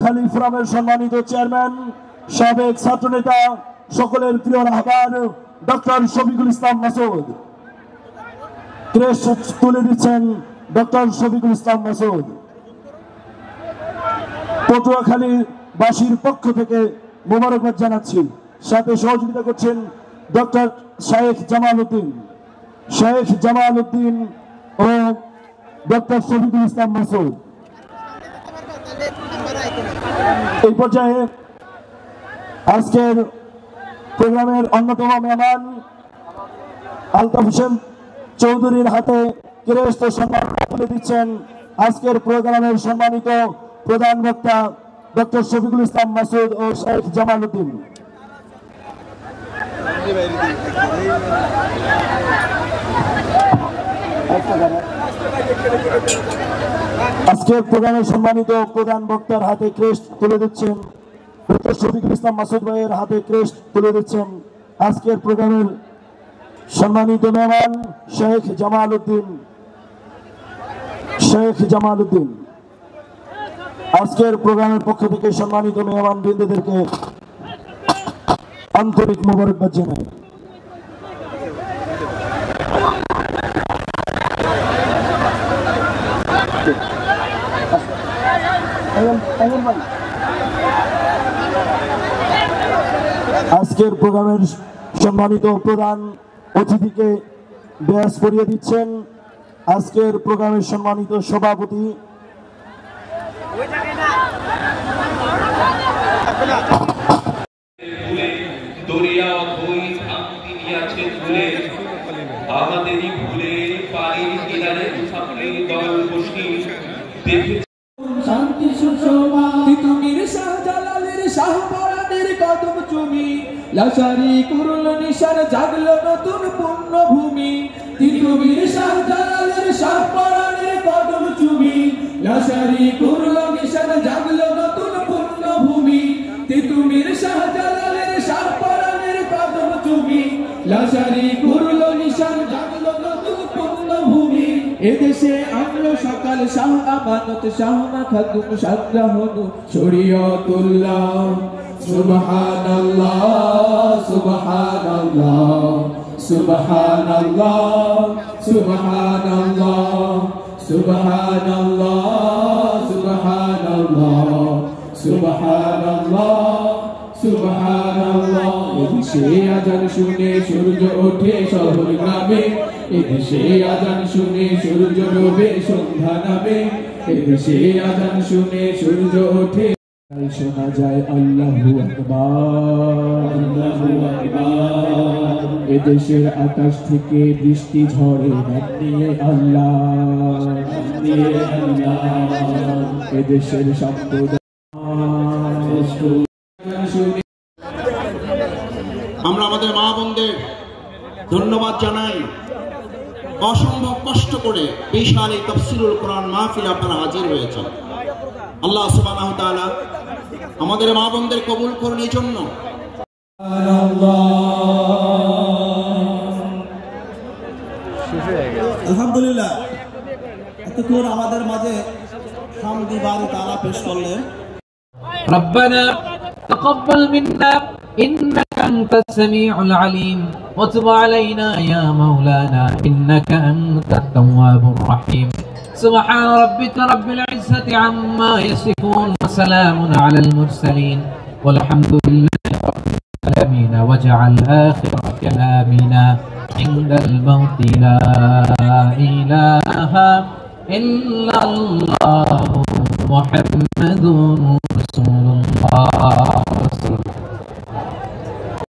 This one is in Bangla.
পটুয়াখালী ফোরামের সম্মানিত চেয়ারম্যান, সাবেক ছাত্রনেতা, সকলের প্রিয় রাহবার ডক্টর শফিকুল ইসলাম মাসুদ। ক্রেস্ট তুলে দিচ্ছেন ডক্টর শফিকুল ইসলাম মাসুদ। পটুয়াখালী বাসীর পক্ষ থেকে মোবারকবাদ জানাচ্ছি। সাথে সহযোগিতা করছেন ডক্টর শেখ জামাল উদ্দিন ও ডক্টর শফিকুল ইসলাম মাসুদ। এই পর্যায়ে আজকের প্রোগ্রামের অন্যতম মেহমান আলতাফ হোসেন চৌধুরীর হাতে ক্রেস্ট সম্মান তুলে দিচ্ছেন আজকের প্রোগ্রামের সম্মানিত প্রধান বক্তা ডক্টর শফিকুল ইসলাম মাসুদ ও শেখ জামাল উদ্দিন। আজকের প্রোগ্রামের সম্মানিত প্রধান বক্তার হাতে ক্রেস্ট তুলে দিচ্ছেন ডক্টর শফিকুল ইসলাম মাসুদ ভাইয়ের হাতে ক্রেস্ট তুলে দিচ্ছেন আজকের প্রোগ্রামের সম্মানিত মেহমান শেখ জামাল উদ্দিন। আজকের প্রোগ্রামের পক্ষ থেকে সম্মানিত মেহমান বৃন্দদেরকে আন্তরিক মোবারকবাদ জানাই। আজকের প্রোগ্রামের সম্মানিত প্রধান অতিথিকে ব্যাস পরিয়ে দিচ্ছেন আজকের প্রোগ্রামের সম্মানিত সভাপতি আমাদেরই ভুলে পানির কিনারে ছাত্রী দল বসি দেখে শান্তি সুষমা তিতুমির শাহজালালের শাহপরাণের কদম চুমি লাশারি কুরুল নিশার জাগলো নতুন পুণ্যভূমি তিতুমির শাহজালালের শাহপরাণের কদম চুমি লাশারি কুরুল নিশার জাগলো নতুন পুণ্যভূমি তিতুমির শাহজালালের শাহপরাণের কদম চুমি লাশারি কুরুল নিশার জাগলো নতুন পুণ্যভূমি এদেশে আনলো সকাল শাহ আমানত শাহ মাখাতুম শাহজাহানু শরীয়তুল্লাহ সুবহানাল্লাহ সুবহানাল্লাহ সুবহানাল্লাহ সুবহানাল্লাহ সুবহানাল্লাহ সুবহানাল্লাহ সুবহানাল্লাহ সুবহানাল্লাহ। এদেশে আজান শুনে সূর্য ওঠে শহর গ্রামে, এদেশে আজান শুনে সূর্য ডোবে সন্ধ্যা নামে, এদেশে আজান শুনে সূর্য ওঠে শোনা যায় আল্লাহু আকবার আল্লাহু আকবার। এদেশের আকাশ থেকে বৃষ্টি ঝরে নিয়ে আল্লাহ এদেশের সম্প্রদায় আমরা আমাদের মা বোনদের ধন্যবাদ জানাই। অসম্ভব কষ্ট করে বিশাল এই তাফসীরুল কোরআন মাহফিল আপনারা হাজির হয়েছেন। আল্লাহ সুবহানাহু ওয়া তাআলা আমাদের মা বোনদের কবুল করুন। এই জন্য আলহামদুলিল্লাহ এতক্ষণ আমাদের মাঝে হামদি বারি তাআলা পেশ করলেন। ربنا تقبل منا إنك أنت السميع العليم وتب علينا يا مولانا إنك أنت التواب الرحيم سبحان ربك رب العزة عما يصفون وسلام على المرسلين والحمد لله رب العالمين واجعل آخر كلامنا عند الموت لا إله إلا الله محمد